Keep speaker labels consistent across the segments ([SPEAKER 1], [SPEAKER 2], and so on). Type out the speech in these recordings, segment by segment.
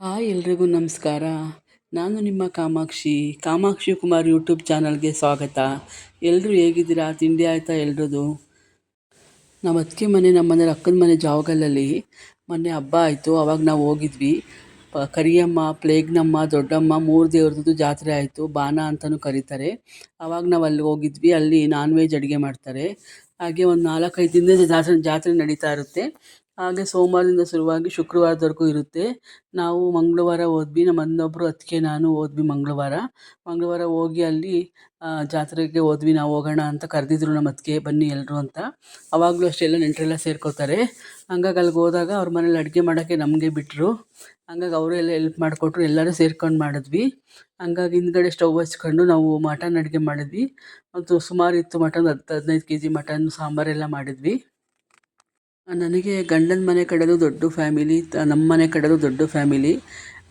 [SPEAKER 1] Hi ಎಲ್ರಿಗೂ ನಮಸ್ಕಾರ. ನಾನು ನಿಮ್ಮ ಕಾಮಾಕ್ಷಿ ಕುಮಾರ್ ಯೂಟ್ಯೂಬ್ ಚಾನಲ್ಗೆ ಸ್ವಾಗತ. ಎಲ್ಲರೂ ಹೇಗಿದ್ದೀರಾ? ತಿಂಡಿ ಆಯಿತಾ ಎಲ್ರದ್ದು? ನಮ್ಮ ಅತ್ತಿಗೆ ಮನೆ, ನಮ್ಮ ಮನೇಲಿ ಅಕ್ಕನ ಮನೆ ಜಾವಗಲ್ಲಲ್ಲಿ ಮೊನ್ನೆ ಹಬ್ಬ ಆಯಿತು. ಅವಾಗ ನಾವು ಹೋಗಿದ್ವಿ. ಕರಿಯಮ್ಮ, ಪ್ಲೇಗ್ನಮ್ಮ, ದೊಡ್ಡಮ್ಮ 3 ದೇವ್ರದ್ದು ಜಾತ್ರೆ ಆಯಿತು. ಬಾನ ಅಂತಲೂ ಕರೀತಾರೆ. ಆವಾಗ ನಾವು ಅಲ್ಲಿ ಹೋಗಿದ್ವಿ. ಅಲ್ಲಿ ನಾನ್ ವೆಜ್ ಅಡುಗೆ ಮಾಡ್ತಾರೆ. ಹಾಗೆ ಒಂದು 4-5 ದಿನದಿಂದ ಜಾತ್ರೆ ನಡೀತಾ ಇರುತ್ತೆ. ಹಾಗೆ ಸೋಮವಾರದಿಂದ ಶುರುವಾಗಿ ಶುಕ್ರವಾರದವರೆಗೂ ಇರುತ್ತೆ. ನಾವು ಮಂಗಳವಾರ ಹೋದ್ವಿ. ನಮ್ಮ ಇನ್ನೊಬ್ಬರು ಅತ್ತಿಗೆ ನಾನು ಹೋದ್ವಿ ಮಂಗಳವಾರ ಹೋಗಿ ಅಲ್ಲಿ ಜಾತ್ರೆಗೆ ಹೋದ್ವಿ. ನಾವು ಹೋಗೋಣ ಅಂತ ಕರೆದಿದ್ರು ನಮ್ಮ ಅತ್ತಿಗೆ, ಬನ್ನಿ ಎಲ್ಲರೂ ಅಂತ. ಆವಾಗಲೂ ಅಷ್ಟೇ ಎಲ್ಲ ನೆಂಟರೆಲ್ಲ ಸೇರ್ಕೋತಾರೆ. ಹಂಗಾಗಿ ಅಲ್ಲಿಗೆ ಹೋದಾಗ ಅವ್ರ ಮನೇಲಿ ಅಡುಗೆ ಮಾಡೋಕ್ಕೆ ನಮಗೆ ಬಿಟ್ಟರು. ಹಂಗಾಗಿ ಅವರು ಎಲ್ಲ ಹೆಲ್ಪ್ ಮಾಡಿಕೊಟ್ರು. ಎಲ್ಲರೂ ಸೇರ್ಕೊಂಡು ಮಾಡಿದ್ವಿ. ಹಂಗಾಗಿ ಹಿಂದ್ಗಡೆ ಸ್ಟವ್ ಹಚ್ಕೊಂಡು ನಾವು ಮಟನ್ ಅಡುಗೆ ಮಾಡಿದ್ವಿ. ಮತ್ತು ಸುಮಾರಿತ್ತು ಮಟನ್, 10-15 ಕೆ ಜಿ ಮಟನ್, ಸಾಂಬಾರೆಲ್ಲ ಮಾಡಿದ್ವಿ. ನನಗೆ ಗಂಡನ ಮನೆ ಕಡೆದು ದೊಡ್ಡ ಫ್ಯಾಮಿಲಿ, ನಮ್ಮ ಮನೆ ಕಡೆದು ದೊಡ್ಡ ಫ್ಯಾಮಿಲಿ.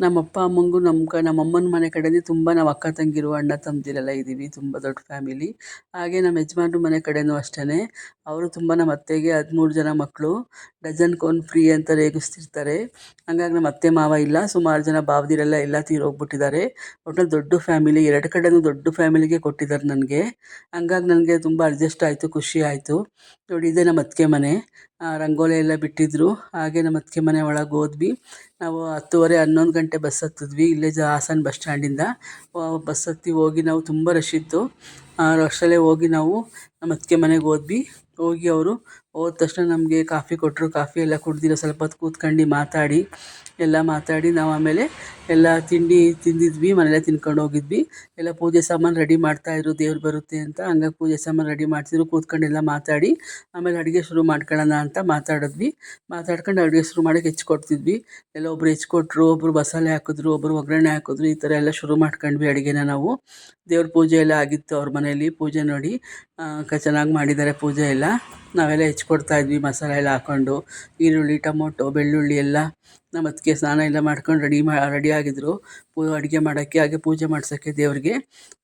[SPEAKER 1] ನಮ್ಮ ಅಪ್ಪ ಅಮ್ಮಂಗೂ ನಮ್ಮ ಅಮ್ಮನ ಮನೆ ಕಡೆನೇ ತುಂಬ ನಾವು ಅಕ್ಕ ತಂಗಿರು, ಅಣ್ಣ ತಮ್ಮದಿರೆಲ್ಲ ಇದ್ದೀವಿ. ತುಂಬ ದೊಡ್ಡ ಫ್ಯಾಮಿಲಿ. ಹಾಗೆ ನಮ್ಮ ಯಜಮಾನ್ರ ಮನೆ ಕಡೆಯೂ ಅಷ್ಟೇ. ಅವರು ತುಂಬ, ನಮ್ಮ ಅತ್ತೆಗೆ 13 ಜನ ಮಕ್ಕಳು. ಡಜನ್‌ಗೊಂದು ಫ್ರೀ ಅಂತ ರೇಗಿಸ್ತಿರ್ತಾರೆ. ಹಂಗಾಗಿ ನಮ್ಮ ಅತ್ತೆ ಮಾವ ಇಲ್ಲ, ಸುಮಾರು ಜನ ಭಾವದಿರೆಲ್ಲ ಎಲ್ಲ ತೀರೋಗ್ಬಿಟ್ಟಿದ್ದಾರೆ. ಒಟ್ನಲ್ಲಿ ದೊಡ್ಡ ಫ್ಯಾಮಿಲಿ, 2 ಕಡೆಯೂ ದೊಡ್ಡ ಫ್ಯಾಮಿಲಿಗೆ ಕೊಟ್ಟಿದ್ದಾರೆ ನನಗೆ. ಹಂಗಾಗಿ ನನಗೆ ತುಂಬ ಅಡ್ಜಸ್ಟ್ ಆಯಿತು, ಖುಷಿ ಆಯಿತು. ನೋಡಿ, ಇದೇ ನಮ್ಮ ಅತ್ತಿಗೆ ಮನೆ. ರಂಗೋಲಿ ಎಲ್ಲ ಬಿಟ್ಟಿದ್ದರು. ಹಾಗೆ ನಮ್ಮ ಅತ್ತಿಗೆ ಮನೆ ಒಳಗೆ ಹೋದ್ವಿ. ನಾವು 10:30, 11 ಗಂಟೆ ಬಸ್ ಹತ್ತಿದ್ವಿ. ಇಲ್ಲೇ ಹಾಸನ ಬಸ್ ಸ್ಟ್ಯಾಂಡಿಂದ ಬಸ್ ಹತ್ತಿ ಹೋಗಿ ನಾವು, ತುಂಬ ರಶ್ ಇತ್ತು. ರಶಲ್ಲೇ ಹೋಗಿ ನಾವು ನಮ್ಮ ಅತ್ತಿಗೆ ಮನೆಗೆ ಹೋದ್ವಿ. ಹೋಗಿ ಅವರು ಹೋದ ತಕ್ಷಣ ನಮಗೆ ಕಾಫಿ ಕೊಟ್ಟರು. ಕಾಫಿ ಎಲ್ಲ ಕುಡ್ದಿರೋ ಸ್ವಲ್ಪ ಹೊತ್ತು ಕೂತ್ಕೊಂಡು ಮಾತಾಡಿ ನಾವು ಆಮೇಲೆ ಎಲ್ಲ ತಿಂಡಿ ತಿಂದಿದ್ವಿ. ಮನೆಯಲ್ಲೇ ತಿನ್ಕೊಂಡು ಹೋಗಿದ್ವಿ. ಎಲ್ಲ ಪೂಜೆ ಸಾಮಾನು ರೆಡಿ ಮಾಡ್ತಾಯಿದ್ರು, ದೇವ್ರು ಬರುತ್ತೆ ಅಂತ. ಹಂಗಾಗಿ ಪೂಜೆ ಸಾಮಾನು ರೆಡಿ ಮಾಡ್ತಿದ್ರು. ಕೂತ್ಕೊಂಡೆಲ್ಲ ಮಾತಾಡಿ ಆಮೇಲೆ ಅಡುಗೆ ಶುರು ಮಾಡ್ಕೊಳ್ಳೋಣ ಅಂತ ಮಾತಾಡ್ಕೊಂಡು ಅಡುಗೆ ಶುರು ಮಾಡೋಕ್ಕೆ ಹೆಚ್ಕೊಡ್ತಿದ್ವಿ. ಎಲ್ಲ ಒಬ್ಬರು ಹೆಚ್ಕೊಟ್ರು, ಒಬ್ಬರು ಮಸಾಲೆ ಹಾಕಿದ್ರು, ಒಬ್ಬರು ಒಗ್ಗರಣೆ ಹಾಕಿದ್ರು. ಈ ಥರ ಎಲ್ಲ ಶುರು ಮಾಡ್ಕೊಂಡ್ವಿ ಅಡುಗೆನ ನಾವು. ದೇವ್ರ ಪೂಜೆ ಎಲ್ಲ ಆಗಿತ್ತು ಅವ್ರ ಮನೆಯಲ್ಲಿ. ಪೂಜೆ ನೋಡಿ ಚೆನ್ನಾಗಿ ಮಾಡಿದ್ದಾರೆ ಪೂಜೆ ಎಲ್ಲ. ನಾವೆಲ್ಲ ಹೆಚ್ಕೊಡ್ತಾಯಿದ್ವಿ ಮಸಾಲೆ ಎಲ್ಲ ಹಾಕ್ಕೊಂಡು. ಈರುಳ್ಳಿ, ಟೊಮೊಟೊ, ಬೆಳ್ಳುಳ್ಳಿ ಎಲ್ಲ. ನಮ್ಮ ಅತ್ತಿಗೆ ಸ್ನಾನ ಎಲ್ಲ ಮಾಡ್ಕೊಂಡು ರೆಡಿಯಾಗಿದ್ದರು ಅಡುಗೆ ಮಾಡೋಕ್ಕೆ, ಹಾಗೆ ಪೂಜೆ ಮಾಡ್ಸೋಕ್ಕೆ ದೇವ್ರಿಗೆ.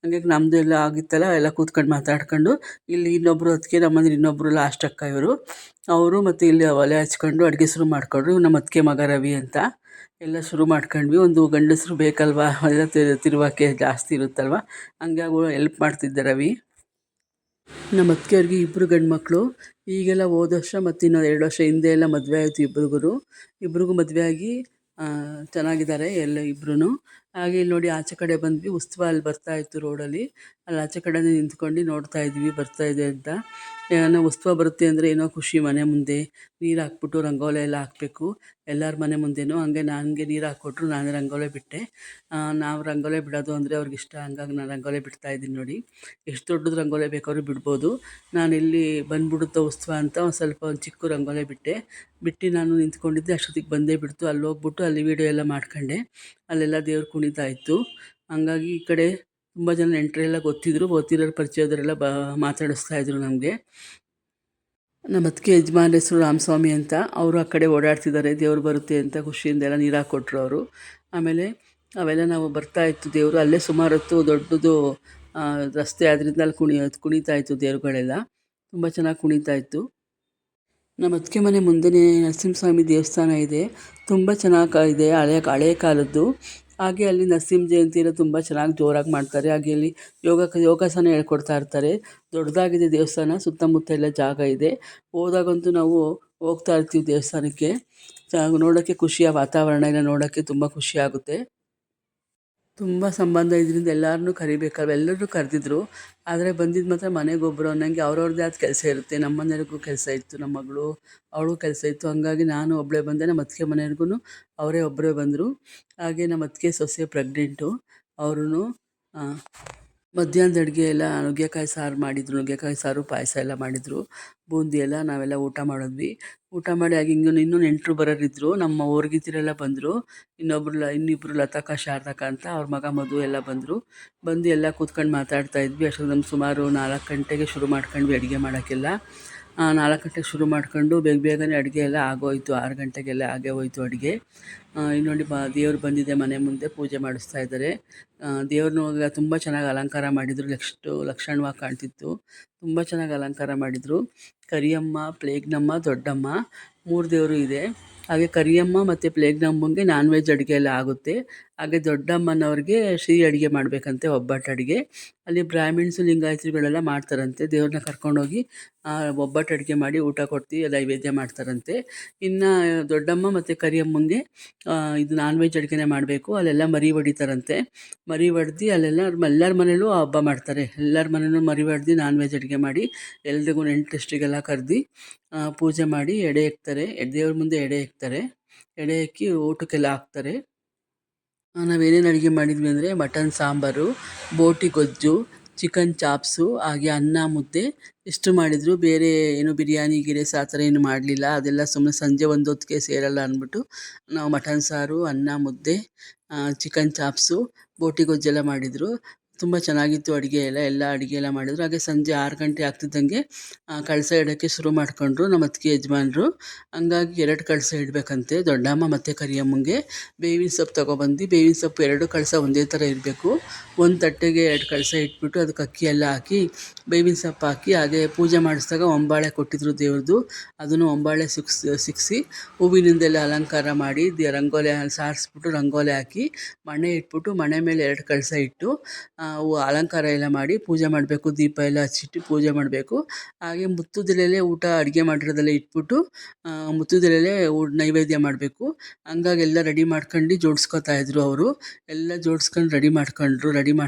[SPEAKER 1] ಹಂಗಾಗಿ ನಮ್ಮದು ಎಲ್ಲ ಆಗಿತ್ತಲ್ಲ, ಎಲ್ಲ ಕೂತ್ಕೊಂಡು ಮಾತಾಡ್ಕೊಂಡು. ಇಲ್ಲಿ ಇನ್ನೊಬ್ಬರು ಅತ್ತಿಗೆ, ನಮ್ಮನೇಲಿ ಇನ್ನೊಬ್ಬರು ಲಾಸ್ಟ್ ಅಕ್ಕ ಇವರು. ಅವರು ಮತ್ತು ಇಲ್ಲಿ ಒಲೆ ಹಚ್ಕೊಂಡು ಅಡುಗೆ ಶುರು ಮಾಡಿಕೊಂಡ್ರು. ನಮ್ಮ ಅತ್ತಿಗೆ ಮಗ ರವಿ ಅಂತ. ಎಲ್ಲ ಶುರು ಮಾಡ್ಕೊಂಡ್ವಿ. ಒಂದು ಗಂಡಸರು ಬೇಕಲ್ವ, ಎಲ್ಲ ತಿರುವಾಕೆ ಜಾಸ್ತಿ ಇರುತ್ತಲ್ವ, ಹಂಗಾಗಿ ಹೆಲ್ಪ್ ಮಾಡ್ತಿದ್ದೆ ರವಿ. ನಮ್ಮ ಅತ್ತಿಗೆಯವ್ರಿಗೆ 2 ಗಂಡು ಮಕ್ಕಳು. ಈಗೆಲ್ಲ ಹೋದ ವರ್ಷ ಮತ್ತು ಇನ್ನೊಂದು 2 ವರ್ಷ ಹಿಂದೆ ಎಲ್ಲ ಮದುವೆ ಆಯಿತು ಇಬ್ರಿಗೂ ಮದುವೆ ಆಗಿ ಚೆನ್ನಾಗಿದ್ದಾರೆ ಎಲ್ಲ ಇಬ್ಬರೂ. ಹಾಗೆ ಇಲ್ಲಿ ನೋಡಿ, ಆಚೆ ಕಡೆ ಬಂದ್ವಿ. ಉತ್ಸವ ಅಲ್ಲಿ ಬರ್ತಾಯಿತ್ತು ರೋಡಲ್ಲಿ. ಅಲ್ಲಿ ಆಚೆ ಕಡೆನೇ ನಿಂತ್ಕೊಂಡು ನೋಡ್ತಾ ಇದ್ವಿ ಬರ್ತಾಯಿದೆ ಅಂತ. ಏನೋ ಉತ್ಸವ ಬರುತ್ತೆ ಅಂದರೆ ಏನೋ ಖುಷಿ. ಮನೆ ಮುಂದೆ ನೀರು ಹಾಕ್ಬಿಟ್ಟು ರಂಗೋಲಿ ಎಲ್ಲ ಹಾಕಬೇಕು ಎಲ್ಲರ ಮನೆ ಮುಂದೆನೂ. ಹಂಗೆ ನನಗೆ ನೀರು ಹಾಕ್ಕೊಟ್ರು, ನಾನು ರಂಗೋಲಿ ಬಿಟ್ಟೆ. ನಾವು ರಂಗೋಲಿ ಬಿಡೋದು ಅಂದರೆ ಅವ್ರಿಗಿಷ್ಟ. ಹಂಗಾಗಿ ನಾನು ರಂಗೋಲಿ ಬಿಡ್ತಾಯಿದ್ದೀನಿ ನೋಡಿ. ಎಷ್ಟು ದೊಡ್ಡದು ರಂಗೋಲಿ ಬೇಕಾದ್ರೂ ಬಿಡ್ಬೋದು. ನಾನು ಇಲ್ಲಿ ಬಂದ್ಬಿಡುತ್ತೋ ಉತ್ಸವ ಅಂತ ಒಂದು ಚಿಕ್ಕ ರಂಗೋಲಿ ಬಿಟ್ಟು ನಾನು ನಿಂತ್ಕೊಂಡಿದ್ದೆ. ಅಷ್ಟೊತ್ತಿಗೆ ಬಂದೇ ಬಿಡ್ತು. ಅಲ್ಲಿ ಹೋಗ್ಬಿಟ್ಟು ಅಲ್ಲಿ ವೀಡಿಯೋ ಎಲ್ಲ ಮಾಡ್ಕೊಂಡೆ. ಅಲ್ಲೆಲ್ಲ ದೇವ್ರ ಕುಣಿತ ಇತ್ತು. ಹಂಗಾಗಿ ಈ ಕಡೆ ತುಂಬ ಜನ ನೆಂಟರೆಲ್ಲ ಗೊತ್ತಿರೋರು ಪರಿಚಯದವರೆಲ್ಲ ಮಾತಾಡಿಸ್ತಾಯಿದ್ರು ನಮಗೆ. ನಮ್ಮ ಅತ್ತಿಗೆ ಯಜಮಾನ್ರ ಹೆಸರು ರಾಮಸ್ವಾಮಿ ಅಂತ. ಅವರು ಆ ಕಡೆ ಓಡಾಡ್ತಿದ್ದಾರೆ, ದೇವ್ರು ಬರುತ್ತೆ ಅಂತ ಖುಷಿಯಿಂದ ಎಲ್ಲ ನೀರು ಹಾಕ್ಕೊಟ್ರು ಅವರು. ಆಮೇಲೆ ಅವೆಲ್ಲ ನಾವು ಬರ್ತಾಯಿತ್ತು ದೇವರು. ಅಲ್ಲೇ ಸುಮಾರು ಹೊತ್ತು ದೊಡ್ಡದು ರಸ್ತೆ ಆದ್ದರಿಂದ ಅಲ್ಲಿ ಕುಣಿತಾ ಇತ್ತು ದೇವ್ರುಗಳೆಲ್ಲ. ತುಂಬ ಚೆನ್ನಾಗಿ ಕುಣಿತಾ ಇತ್ತು. ನಮ್ಮ ಅತ್ತಿಗೆ ಮನೆ ಮುಂದೆಯೇ ನರಸಿಂಹಸ್ವಾಮಿ ದೇವಸ್ಥಾನ ಇದೆ. ತುಂಬ ಚೆನ್ನಾಗಿದೆ, ಹಳೆ ಕಾಲದ್ದು. ಹಾಗೆ ಅಲ್ಲಿ ನರಸಿಂಹ ಜಯಂತಿ ಎಲ್ಲ ತುಂಬ ಚೆನ್ನಾಗಿ ಜೋರಾಗಿ ಮಾಡ್ತಾರೆ. ಹಾಗೆ ಅಲ್ಲಿ ಯೋಗಾಸನ ಹೇಳ್ಕೊಡ್ತಾ ಇರ್ತಾರೆ. ದೊಡ್ಡದಾಗಿದೆ ದೇವಸ್ಥಾನ, ಸುತ್ತಮುತ್ತ ಎಲ್ಲ ಜಾಗ ಇದೆ. ಹೋದಾಗಂತೂ ನಾವು ಹೋಗ್ತಾ ಇರ್ತೀವಿ ದೇವಸ್ಥಾನಕ್ಕೆ. ನೋಡೋಕ್ಕೆ ಖುಷಿಯ ವಾತಾವರಣ ಎಲ್ಲ ನೋಡೋಕ್ಕೆ ತುಂಬ ಖುಷಿಯಾಗುತ್ತೆ. ತುಂಬ ಸಂಬಂಧ ಇದರಿಂದ ಎಲ್ಲರನ್ನೂ ಕರಿಬೇಕಲ್ವ, ಎಲ್ಲರೂ ಕರೆದಿದ್ರು. ಆದರೆ ಬಂದಿದ್ದು ಮಾತ್ರ ಮನೆಗೊಬ್ಬರು ಅನ್ನಂಗೆ ಅವ್ರವ್ರದ್ದೇ ಆದ ಕೆಲಸ ಇರುತ್ತೆ. ನಮ್ಮ ಮನೆಯವ್ರಿಗೂ ಕೆಲಸ ಇತ್ತು, ನಮ್ಮ ಮಗಳು ಅವಳು ಕೆಲಸ ಇತ್ತು. ಹಂಗಾಗಿ ನಾನು ಒಬ್ಬಳೇ ಬಂದೆ. ನಮ್ಮ ಅತ್ತಿಗೆ ಮನೆಯವ್ರಿಗೂ ಅವರೇ ಒಬ್ಬರೇ ಬಂದರು. ಹಾಗೆ ನಮ್ಮ ಅತ್ತಿಗೆ ಸೊಸೆ ಪ್ರೆಗ್ನೆಂಟು. ಅವ್ರೂ ಮಧ್ಯಾಹ್ನದ ಅಡುಗೆ ಎಲ್ಲ ನುಗ್ಗೆಕಾಯಿ ಸಾರು ಮಾಡಿದರು. ನುಗ್ಗೆಕಾಯಿ ಸಾರು, ಪಾಯಸ ಎಲ್ಲ ಮಾಡಿದರು. ಬೂಂದಿ ಎಲ್ಲ ನಾವೆಲ್ಲ ಊಟ ಮಾಡಿದ್ವಿ. ಊಟ ಮಾಡಿ ಹಾಗೆ ಇನ್ನೂ ನೆಂಟರು ಬರೋರಿದ್ದರು. ನಮ್ಮ ಓರ್ಗಿತಿರೆಲ್ಲ ಬಂದರು. ಇನ್ನಿಬ್ಬರು ಲತಾಕ, ಶಾರದಕ ಅಂತ, ಅವ್ರ ಮಗ ಮಧು ಎಲ್ಲ ಬಂದು ಎಲ್ಲ ಕೂತ್ಕೊಂಡು ಮಾತಾಡ್ತಾ ಇದ್ವಿ. ಅಷ್ಟೊಂದು ನಮ್ಗೆ ಸುಮಾರು 4 ಗಂಟೆಗೆ ಶುರು ಮಾಡ್ಕೊಂಡ್ವಿ ಅಡುಗೆ ಮಾಡೋಕ್ಕೆಲ್ಲ. 4 ಗಂಟೆಗೆ ಶುರು ಮಾಡ್ಕೊಂಡು ಬೇಗನೆ ಅಡುಗೆ ಎಲ್ಲ ಆಗೋಯಿತು. 6 ಗಂಟೆಗೆಲ್ಲ ಆಗೇ ಹೋಯಿತು ಅಡುಗೆ. ಇಲ್ಲಿ ನೋಡಿ, ದೇವ್ರು ಬಂದಿದೆ ಮನೆ ಮುಂದೆ, ಪೂಜೆ ಮಾಡಿಸ್ತಾ ಇದ್ದಾರೆ. ದೇವ್ರನ್ನ ತುಂಬ ಚೆನ್ನಾಗಿ ಅಲಂಕಾರ ಮಾಡಿದರು. ಎಷ್ಟು ಲಕ್ಷಣವಾಗಿ ಕಾಣ್ತಿತ್ತು. ತುಂಬ ಚೆನ್ನಾಗಿ ಅಲಂಕಾರ ಮಾಡಿದರು. ಕರಿಯಮ್ಮ, ಪ್ಲೇಗ್ನಮ್ಮ, ದೊಡ್ಡಮ್ಮ 3 ದೇವರು ಇದೆ. ಹಾಗೆ ಕರಿಯಮ್ಮ ಮತ್ತು ಪ್ಲೇಗ್ನಮ್ಮಂಗೆ ನಾನ್ ವೆಜ್ ಅಡುಗೆ ಎಲ್ಲ ಆಗುತ್ತೆ. ಹಾಗೆ ದೊಡ್ಡಮ್ಮನವ್ರಿಗೆ ಸಿಹಿ ಅಡುಗೆ ಮಾಡಬೇಕಂತೆ, ಒಬ್ಬಟ್ಟು ಅಡುಗೆ. ಅಲ್ಲಿ ಬ್ರಾಹ್ಮಿಣ್ಸು ಲಿಂಗಾಯತರುಗಳೆಲ್ಲ ಮಾಡ್ತಾರಂತೆ. ದೇವ್ರನ್ನ ಕರ್ಕೊಂಡೋಗಿ ಒಬ್ಬಟ್ಟು ಅಡುಗೆ ಮಾಡಿ ಊಟ ಕೊಟ್ಟು ನೈವೇದ್ಯ ಮಾಡ್ತಾರಂತೆ. ಇನ್ನು ದೊಡ್ಡಮ್ಮ ಮತ್ತು ಕರಿಯಮ್ಮಂಗೆ ಇದು ನಾನ್ ವೆಜ್ ಅಡುಗೆನೇ ಮಾಡಬೇಕು. ಅಲ್ಲೆಲ್ಲ ಮರಿ ಹೊಡಿತಾರಂತೆ. ಮರಿ ಹೊಡ್ದು ಅಲ್ಲೆಲ್ಲ ಎಲ್ಲರ ಮನೇಲೂ ಹಬ್ಬ ಮಾಡ್ತಾರೆ. ಎಲ್ಲರ ಮನೇಲೂ ಮರಿ ಹೊಡ್ದು ನಾನ್ ವೆಜ್ ಅಡುಗೆ ಮಾಡಿ ಎಲ್ರಿಗೂ ನೆಂಟರಿಷ್ಟಿಗೆಲ್ಲ ಕರೆದು ಪೂಜೆ ಮಾಡಿ ಎಡೆ ಇಕ್ತಾರೆ. ದೇವ್ರ ಮುಂದೆ ಎಡೆ ಇಕ್ತಾರೆ. ಎಡೆ ಇಕ್ಕಿ ಊಟಕ್ಕೆಲ್ಲ ಹಾಕ್ತಾರೆ. ನಾವೇನೇನು ಅಡುಗೆ ಮಾಡಿದ್ವಿ ಅಂದರೆ ಮಟನ್ ಸಾಂಬಾರು, ಬೋಟಿ ಗೊಜ್ಜು, ಚಿಕನ್ ಚಾಪ್ಸು, ಹಾಗೆ ಅನ್ನ ಮುದ್ದೆ ಇಷ್ಟು ಮಾಡಿದರು. ಬೇರೆ ಏನು ಬಿರಿಯಾನಿ ಗಿರೇಸ್ ಆ ಥರ ಏನು ಮಾಡಲಿಲ್ಲ. ಅದೆಲ್ಲ ಸುಮ್ಮನೆ ಸಂಜೆ ಒಂದು ಹೊತ್ತಿಗೆ ಸೇರಲ್ಲ ಅಂದ್ಬಿಟ್ಟು ನಾವು ಮಟನ್ ಸಾರು, ಅನ್ನ ಮುದ್ದೆ, ಚಿಕನ್ ಚಾಪ್ಸು, ಬೋಟಿ ಗೊಜ್ಜೆಲ್ಲ ಮಾಡಿದರು. ತುಂಬ ಚೆನ್ನಾಗಿತ್ತು ಅಡುಗೆ ಎಲ್ಲ ಅಡುಗೆ ಎಲ್ಲ ಮಾಡಿದರು. ಹಾಗೆ ಸಂಜೆ 6 ಗಂಟೆ ಆಗ್ತಿದ್ದಂಗೆ ಕಳಸ ಇಡೋಕ್ಕೆ ಶುರು ಮಾಡ್ಕೊಂಡ್ರು ನಮ್ಮ ಅತ್ತಿಗೆ ಯಜಮಾನ್ರು. ಹಂಗಾಗಿ 2 ಕಳಸ ಇಡಬೇಕಂತೆ ದೊಡ್ಡಮ್ಮ ಮತ್ತು ಕರಿಯಮ್ಮಂಗೆ. ಬೇವಿನ ಸೊಪ್ಪು ತೊಗೊಬಂದು, ಬೇವಿನ ಸೊಪ್ಪು 2 ಕಳಸ ಒಂದೇ ಥರ ಇರಬೇಕು. ಒಂದು ತಟ್ಟೆಗೆ 2 ಕಳಸ ಇಟ್ಬಿಟ್ಟು ಅದಕ್ಕೆ ಅಕ್ಕಿ ಎಲ್ಲ ಹಾಕಿ ಬೇವಿನ ಸೊಪ್ಪು ಹಾಕಿ, ಹಾಗೆ ಪೂಜೆ ಮಾಡಿಸಿದಾಗ ಒಂಬಾಳೆ ಕೊಟ್ಟಿದ್ರು ದೇವ್ರದ್ದು. ಅದನ್ನು ಒಂಬಾಳೆ ಸಿಕ್ಕಿಸಿ ಹೂವಿನಿಂದೆಲ್ಲ ಅಲಂಕಾರ ಮಾಡಿ ರಂಗೋಲಿ ಸಾರಿಸ್ಬಿಟ್ಟು ರಂಗೋಲಿ ಹಾಕಿ ಮಣೆ ಇಟ್ಬಿಟ್ಟು ಮಣೆ ಮೇಲೆ 2 ಕಳಸ ಇಟ್ಟು ಅಲಂಕಾರ ಎಲ್ಲ ಮಾಡಿ ಪೂಜೆ ಮಾಡಬೇಕು. ದೀಪ ಎಲ್ಲ ಹಚ್ಚಿಟ್ಟು ಪೂಜೆ ಮಾಡಬೇಕು. ಹಾಗೆ ಮುತ್ತುದೆಲೆಲೆ ಊಟ ಅಡುಗೆ ಮಾಡಿರೋದೆಲ್ಲ ಇಟ್ಬಿಟ್ಟು ಮುತ್ತುದೆಲೆಲೆ ನೈವೇದ್ಯ ಮಾಡಬೇಕು. ಹಂಗಾಗಿ ಎಲ್ಲ ರೆಡಿ ಮಾಡ್ಕೊಂಡು ಜೋಡಿಸ್ಕೊತಾ ಇದ್ರು ಅವರು. ಎಲ್ಲ ಜೋಡಿಸ್ಕೊಂಡು ರೆಡಿ ಮಾಡ್ಕೊಂಡ್ರು.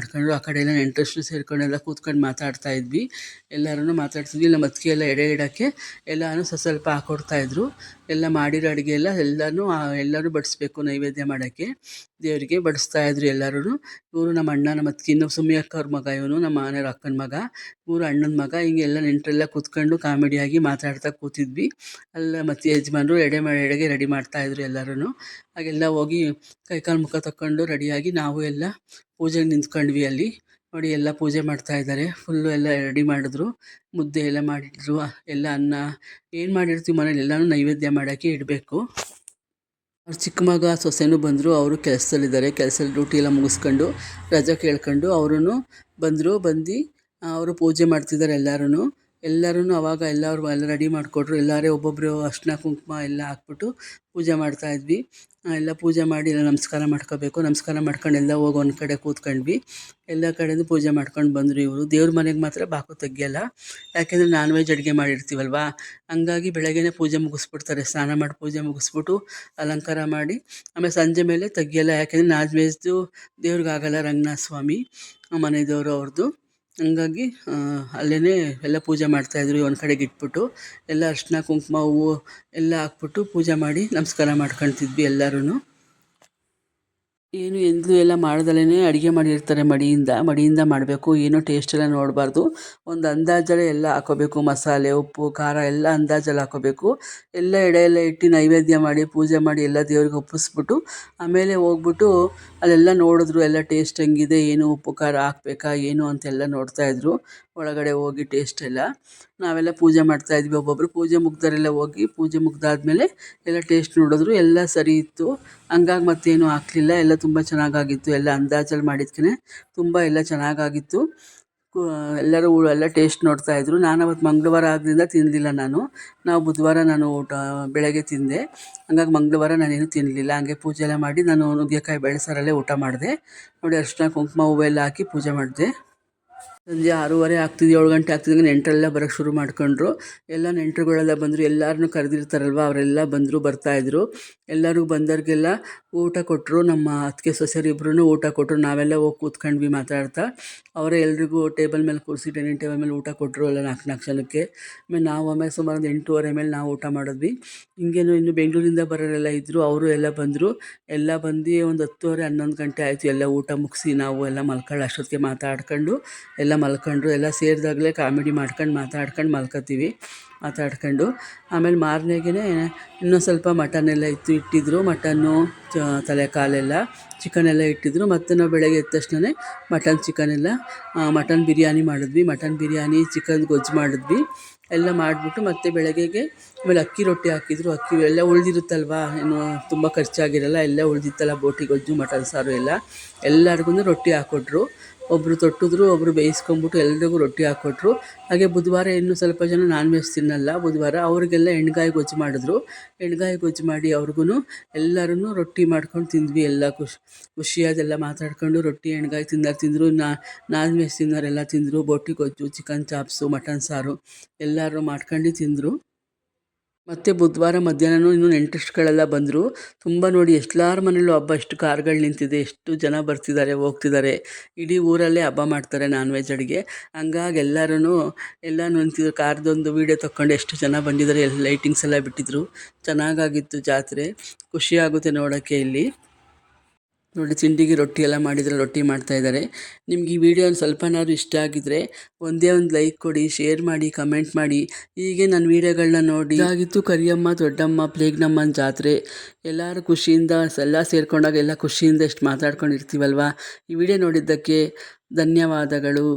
[SPEAKER 1] ಆ ಕಡೆ ಎಲ್ಲ ನೆಂಟರಷ್ಟು ಸೇರ್ಕೊಂಡೆಲ್ಲ ಕೂತ್ಕೊಂಡು ಮಾತಾಡ್ತಾ ಇದ್ವಿ. ಎಲ್ಲರೂ ಮಾತಾಡ್ತಿದ್ವಿ. ನಮ್ಮ ಅತ್ತಿಗೆ ಎಲ್ಲ ಎಡೆ ಇಡೋಕ್ಕೆ ಎಲ್ಲನೂ ಸ್ವಲ್ಪ ಹಾಕ್ಕೊಡ್ತಾಯಿದ್ರು. ಎಲ್ಲ ಮಾಡಿರೋ ಅಡುಗೆ ಎಲ್ಲರೂ ಬಡಿಸ್ಬೇಕು ನೈವೇದ್ಯ ಮಾಡೋಕ್ಕೆ. ದೇವರಿಗೆ ಬಡಿಸ್ತಾಯಿದ್ರು ಎಲ್ಲರೂ. ಇವರು ನಮ್ಮ ಅಣ್ಣ, ನಮ್ಮ ಅತ್ತಿಗೆ, ಇನ್ನು ಸುಮ್ಮಿ ಅಕ್ಕ ಅವ್ರ ಮಗ, ಇವನು ನಮ್ಮ ಮನೆಯವ್ರ ಅಕ್ಕನ ಮಗ, ಇವರು ಅಣ್ಣನ ಮಗ. ಹಿಂಗೆಲ್ಲ ನೆಂಟರೆಲ್ಲ ಕೂತ್ಕೊಂಡು ಕಾಮಿಡಿಯಾಗಿ ಮಾತಾಡ್ತಾ ಕೂತಿದ್ವಿ. ಅಲ್ಲ ಮತ್ತೆ ಯಜಮಾನರು ಎಡೆಗೆ ರೆಡಿ ಮಾಡ್ತಾಯಿದ್ರು ಎಲ್ಲರೂ. ಹಾಗೆಲ್ಲ ಹೋಗಿ ಕೈಕಾಲು ಮುಖ ತಕ್ಕೊಂಡು ರೆಡಿಯಾಗಿ ನಾವು ಎಲ್ಲ ಪೂಜೆಗೆ ನಿಂತ್ಕೊಂಡ್ವಿ. ಅಲ್ಲಿ ನೋಡಿ ಎಲ್ಲ ಪೂಜೆ ಮಾಡ್ತಾಯಿದ್ದಾರೆ. ಫುಲ್ಲು ಎಲ್ಲ ರೆಡಿ ಮಾಡಿದ್ರು. ಮುದ್ದೆ ಎಲ್ಲ ಮಾಡಿದ್ರು. ಎಲ್ಲ ಅನ್ನ ಏನು ಮಾಡಿರ್ತೀವಿ ಮನೇಲಿ ಎಲ್ಲನೂ ನೈವೇದ್ಯ ಮಾಡೋಕ್ಕೆ ಇಡಬೇಕು. ಅವ್ರ ಚಿಕ್ಕ ಮಗ ಸೊಸೆನೂ ಬಂದರು. ಅವರು ಕೆಲಸದಲ್ಲಿದ್ದಾರೆ. ಕೆಲಸದಲ್ಲಿ ಡ್ಯೂಟಿ ಎಲ್ಲ ಮುಗಿಸ್ಕೊಂಡು ರಜೆ ಕೇಳ್ಕೊಂಡು ಅವರೂ ಬಂದರು. ಅವರು ಪೂಜೆ ಮಾಡ್ತಿದ್ದಾರೆ ಎಲ್ಲರೂ. ಆವಾಗ ಎಲ್ಲ ರೆಡಿ ಮಾಡಿಕೊಟ್ರು. ಎಲ್ಲರೂ ಒಬ್ಬೊಬ್ಬರು ಅರ್ಶಿನ ಕುಂಕುಮ ಎಲ್ಲ ಹಾಕ್ಬಿಟ್ಟು ಪೂಜೆ ಮಾಡ್ತಾಯಿದ್ವಿ. ಎಲ್ಲ ಪೂಜೆ ಮಾಡಿ ಎಲ್ಲ ನಮಸ್ಕಾರ ಮಾಡ್ಕೋಬೇಕು. ನಮಸ್ಕಾರ ಮಾಡ್ಕೊಂಡು ಎಲ್ಲ ಹೋಗಿ ಒಂದು ಕಡೆ ಕೂತ್ಕೊಂಡ್ವಿ. ಎಲ್ಲ ಕಡೆಯೂ ಪೂಜೆ ಮಾಡ್ಕೊಂಡು ಬಂದರು ಇವರು. ದೇವ್ರ ಮನೆಗೆ ಮಾತ್ರ ಬಾಕು ತೆಗಿಯಲ್ಲ. ಯಾಕೆಂದರೆ ನಾನ್ ವೆಜ್ ಅಡುಗೆ ಮಾಡಿರ್ತೀವಲ್ವ, ಹಂಗಾಗಿ ಬೆಳಗ್ಗೆನೇ ಪೂಜೆ ಮುಗಿಸ್ಬಿಡ್ತಾರೆ. ಸ್ನಾನ ಮಾಡಿ ಪೂಜೆ ಮುಗಿಸ್ಬಿಟ್ಟು ಅಲಂಕಾರ ಮಾಡಿ ಆಮೇಲೆ ಸಂಜೆ ಮೇಲೆ ತೆಗಿಯಲ್ಲ. ಯಾಕೆಂದರೆ ನಾನ್ ವೆಜ್ದು ದೇವ್ರಿಗಾಗಲ್ಲ, ರಂಗನಾಥ ಸ್ವಾಮಿ ಮನೆ ದೇವರು ಅವ್ರದ್ದು. ಹಂಗಾಗಿ ಅಲ್ಲೇ ಎಲ್ಲ ಪೂಜೆ ಮಾಡ್ತಾಯಿದ್ರು. ಒಂದು ಕಡೆಗೆ ಇಟ್ಬಿಟ್ಟು ಎಲ್ಲ ಅರ್ಶಿನ ಕುಂಕುಮ ಹೂವು ಎಲ್ಲ ಹಾಕ್ಬಿಟ್ಟು ಪೂಜೆ ಮಾಡಿ ನಮಸ್ಕಾರ ಮಾಡ್ಕೊಳ್ತಿದ್ವಿ ಎಲ್ಲರೂ. ಏನು ಎಂದೂ ಎಲ್ಲ ಮಾಡ್ದಲೇ ಅಡುಗೆ ಮಾಡಿರ್ತಾರೆ. ಮಡಿಯಿಂದ ಮಾಡಬೇಕು. ಏನೋ ಟೇಸ್ಟ್ ಎಲ್ಲ ನೋಡಬಾರ್ದು. ಒಂದು ಅಂದಾಜಲ್ಲೇ ಎಲ್ಲ ಹಾಕೋಬೇಕು. ಮಸಾಲೆ, ಉಪ್ಪು, ಖಾರ ಎಲ್ಲ ಅಂದಾಜಲ್ಲಿ ಹಾಕೋಬೇಕು. ಎಲ್ಲ ಎಡೆ ಎಲ್ಲ ಇಟ್ಟು ನೈವೇದ್ಯ ಮಾಡಿ ಪೂಜೆ ಮಾಡಿ ಎಲ್ಲ ದೇವ್ರಿಗೆ ಒಪ್ಪಿಸ್ಬಿಟ್ಟು ಆಮೇಲೆ ಹೋಗ್ಬಿಟ್ಟು ಅಲ್ಲೆಲ್ಲ ನೋಡಿದ್ರು. ಎಲ್ಲ ಟೇಸ್ಟ್ ಹೆಂಗಿದೆ, ಏನು ಉಪ್ಪು ಖಾರ ಹಾಕ್ಬೇಕಾ ಏನು ಅಂತೆಲ್ಲ ನೋಡ್ತಾಯಿದ್ರು. ಒಳಗಡೆ ಹೋಗಿ ಟೇಸ್ಟ್ ಎಲ್ಲ ನಾವೆಲ್ಲ ಪೂಜೆ ಮಾಡ್ತಾಯಿದ್ವಿ. ಒಬ್ಬೊಬ್ಬರು ಪೂಜೆ ಮುಗ್ದವರೆಲ್ಲ ಹೋಗಿ ಪೂಜೆ ಮುಗ್ದಾದ್ಮೇಲೆ ಎಲ್ಲ ಟೇಸ್ಟ್ ನೋಡಿದ್ರು. ಎಲ್ಲ ಸರಿ ಇತ್ತು. ಹಂಗಾಗಿ ಮತ್ತೇನು ಹಾಕ್ಲಿಲ್ಲ. ಎಲ್ಲ ತುಂಬ ಚೆನ್ನಾಗಾಗಿತ್ತು. ಎಲ್ಲ ಅಂದಾಜಲ್ಲಿ ಮಾಡಿದ್ಕೆ ತುಂಬ ಎಲ್ಲ ಚೆನ್ನಾಗಾಗಿತ್ತು. ಎಲ್ಲರೂ ಎಲ್ಲ ಟೇಸ್ಟ್ ನೋಡ್ತಾಯಿದ್ರು. ನಾನು ಅವತ್ತು ಮಂಗಳವಾರ ಆದ್ದರಿಂದ ತಿನ್ನಲಿಲ್ಲ. ನಾವು ಬುಧವಾರ ಊಟ ಬೆಳಗ್ಗೆ ತಿಂದೆ. ಹಂಗಾಗಿ ಮಂಗಳವಾರ ನಾನೇನು ತಿನ್ನಲಿಲ್ಲ. ಹಂಗೆ ಪೂಜೆ ಎಲ್ಲ ಮಾಡಿ ನಾನು ನುಗ್ಗೆಕಾಯಿ ಬೇಳೆ ಸಾರಲ್ಲೇ ಊಟ ಮಾಡಿದೆ. ನೋಡಿ ಅರಿಶಿನ ಕುಂಕುಮ ಹೂವೆಲ್ಲ ಹಾಕಿ ಪೂಜೆ ಮಾಡಿದೆ. ಸಂಜೆ 6:30 ಆಗ್ತಿದ್ದು 7 ಗಂಟೆ ಆಗ್ತಿದ್ದಂಗೆ ನೆಂಟರೆಲ್ಲ ಬರೋಕ್ಕೆ ಶುರು ಮಾಡ್ಕೊಂಡ್ರು. ಎಲ್ಲ ನೆಂಟರುಗಳೆಲ್ಲ ಬಂದರು. ಎಲ್ಲರನ್ನೂ ಕರೆದಿರ್ತಾರಲ್ವ, ಅವರೆಲ್ಲ ಬರ್ತಾಯಿದ್ರು. ಎಲ್ಲರಿಗೂ ಬಂದವ್ರಿಗೆಲ್ಲ ಊಟ ಕೊಟ್ಟರು. ನಮ್ಮ ಅತ್ತಿಗೆ ಸೊಸೆಯರಿಬ್ರು ಊಟ ಕೊಟ್ಟರು. ನಾವೆಲ್ಲ ಹೋಗಿ ಕೂತ್ಕೊಂಡ್ವಿ ಮಾತಾಡ್ತಾ. ಅವರೇ ಎಲ್ರಿಗೂ ಟೇಬಲ್ ಮೇಲೆ ಕೂರಿಸಿ ಡೈನಿಂಗ್ ಟೇಬಲ್ ಮೇಲೆ ಊಟ ಕೊಟ್ಟರು. ಎಲ್ಲ 4 ಜನಕ್ಕೆ. ಆಮೇಲೆ ಸುಮಾರು 8:30 ಮೇಲೆ ನಾವು ಊಟ ಮಾಡಿದ್ವಿ. ಹಿಂಗೇನು ಇನ್ನು ಬೆಂಗಳೂರಿಂದ ಬರೋರೆಲ್ಲ ಇದ್ದರು. ಅವರು ಎಲ್ಲ ಬಂದರು. ಎಲ್ಲ ಬಂದು ಒಂದು 10:30 11 ಗಂಟೆ ಆಯಿತು. ಎಲ್ಲ ಊಟ ಮುಗಿಸಿ ನಾವು ಎಲ್ಲ ಮಲ್ಕೊಳ್ಳೋ ಅಷ್ಟೊತ್ತಿಗೆ ಮಾತಾಡ್ಕೊಂಡು ಎಲ್ಲ ಮಲ್ಕೊಂಡ್ರು. ಎಲ್ಲ ಸೇರಿದಾಗಲೇ ಕಾಮಿಡಿ ಮಾಡ್ಕೊಂಡು ಮಾತಾಡ್ಕೊಂಡು ಮಲ್ಕೋತೀವಿ. ಆಮೇಲೆ ಮಾರನೇಗೆ ಇನ್ನೊಂದು ಸ್ವಲ್ಪ ಮಟನ್ನೆಲ್ಲ ಇಟ್ಟಿದ್ದರು. ಮಟನ್ನು, ತಲೆ ಕಾಲೆಲ್ಲ, ಚಿಕನೆಲ್ಲ ಇಟ್ಟಿದ್ದರು. ಮತ್ತು ನಾವು ಬೆಳಗ್ಗೆ ಎದ್ದ ತಕ್ಷಣವೇ ಮಟನ್ ಬಿರಿಯಾನಿ ಮಾಡಿದ್ವಿ. ಮಟನ್ ಬಿರಿಯಾನಿ, ಚಿಕನ್ ಗೊಜ್ಜು ಮಾಡಿದ್ವಿ. ಎಲ್ಲ ಮಾಡಿಬಿಟ್ಟು ಮತ್ತು ಬೆಳಗ್ಗೆಗೆ ಆಮೇಲೆ ಅಕ್ಕಿ ರೊಟ್ಟಿ ಹಾಕಿದ್ರು. ಅಕ್ಕಿ ಎಲ್ಲ ಉಳಿದಿರುತ್ತಲ್ವ, ಏನು ತುಂಬ ಖರ್ಚಾಗಿರಲ್ಲ. ಎಲ್ಲ ಉಳಿದಿತ್ತಲ್ಲ, ಬೋಟಿ ಗೊಜ್ಜು, ಮಟನ್ ಸಾರು ಎಲ್ಲರಿಗೂ ರೊಟ್ಟಿ ಹಾಕ್ಕೊಟ್ರು. ಒಬ್ಬರು ತೊಟ್ಟಿದ್ರು, ಒಬ್ಬರು ಬೇಯಿಸ್ಕೊಂಬಿಟ್ಟು ಎಲ್ರಿಗೂ ರೊಟ್ಟಿ ಹಾಕ್ಕೊಟ್ರು. ಹಾಗೆ ಬುಧವಾರ ಇನ್ನೂ ಸ್ವಲ್ಪ ಜನ ನಾನ್ ವೆಜ್ ತಿನ್ನಲ್ಲ ಬುಧವಾರ, ಅವ್ರಿಗೆಲ್ಲ ಎಣ್ಗಾಯಿ ಗೊಜ್ಜು ಮಾಡಿದ್ರು. ಎಣ್ಗಾಯಿ ಗೊಜ್ಜು ಮಾಡಿ ಅವ್ರಿಗೂ ಎಲ್ಲರೂ ರೊಟ್ಟಿ ಮಾಡ್ಕೊಂಡು ತಿಂದ್ವಿ. ಎಲ್ಲ ಖುಷಿಯಾದೆಲ್ಲ ಮಾತಾಡ್ಕೊಂಡು ರೊಟ್ಟಿ ಎಣ್ಗಾಯಿ ತಿಂದರು. ನಾನ್ ವೆಜ್ ತಿನ್ನೋರೆಲ್ಲ ತಿಂದರು. ಬೋಟಿ ಗೊಜ್ಜು, ಚಿಕನ್ ಚಾಪ್ಸು, ಮಟನ್ ಸಾರು ಎಲ್ಲರೂ ಮಾಡ್ಕೊಂಡು ತಿಂದರು. ಮತ್ತು ಬುಧವಾರ ಮಧ್ಯಾಹ್ನನೂ ಇನ್ನೂ ನೆಂಟರುಗಳೆಲ್ಲ ಬಂದರು. ತುಂಬ ನೋಡಿ ಎಲ್ಲರ ಮನೇಲೂ ಹಬ್ಬ, ಎಷ್ಟು ಕಾರ್ಗಳು ನಿಂತಿದೆ, ಎಷ್ಟು ಜನ ಬರ್ತಿದ್ದಾರೆ ಹೋಗ್ತಿದ್ದಾರೆ. ಇಡೀ ಊರಲ್ಲೇ ಹಬ್ಬ ಮಾಡ್ತಾರೆ ನಾನ್ ವೆಜ್ ಅಡುಗೆ. ಹಂಗಾಗಿ ಎಲ್ಲ ನಿಂತಿದ್ರು. ಕಾರ್ದೊಂದು ವೀಡಿಯೋ ತಗೊಂಡು ಎಷ್ಟು ಜನ ಬಂದಿದ್ದಾರೆ, ಲೈಟಿಂಗ್ಸ್ ಎಲ್ಲ ಬಿಟ್ಟಿದ್ರು. ಚೆನ್ನಾಗಾಗಿತ್ತು ಜಾತ್ರೆ, ಖುಷಿಯಾಗುತ್ತೆ ನೋಡೋಕ್ಕೆ. ಇಲ್ಲಿ ನೋಡಿ ತಿಂಡಿಗೆ ರೊಟ್ಟಿ ಎಲ್ಲ ಮಾಡಿದರೆ ರೊಟ್ಟಿ ಮಾಡ್ತಾಯಿದ್ದಾರೆ. ನಿಮ್ಗೆ ಈ ವಿಡಿಯೋ ಸ್ವಲ್ಪನಾದ್ರು ಇಷ್ಟ ಆಗಿದ್ದರೆ ಒಂದೇ ಒಂದು ಲೈಕ್ ಕೊಡಿ, ಶೇರ್ ಮಾಡಿ, ಕಮೆಂಟ್ ಮಾಡಿ. ಹೀಗೆ ನನ್ನ ವೀಡಿಯೋಗಳನ್ನ ನೋಡಿ. ಇದಾಗಿತ್ತು ಕರಿಯಮ್ಮ ದೊಡ್ಡಮ್ಮ ಪ್ಲೇಗ್ನಮ್ಮನ ಜಾತ್ರೆ. ಎಲ್ಲರೂ ಖುಷಿಯಿಂದ ಎಲ್ಲ ಸೇರ್ಕೊಂಡಾಗ ಎಲ್ಲ ಖುಷಿಯಿಂದ ಎಷ್ಟು ಮಾತಾಡ್ಕೊಂಡಿರ್ತೀವಲ್ವ. ಈ ವಿಡಿಯೋ ನೋಡಿದ್ದಕ್ಕೆ ಧನ್ಯವಾದಗಳು.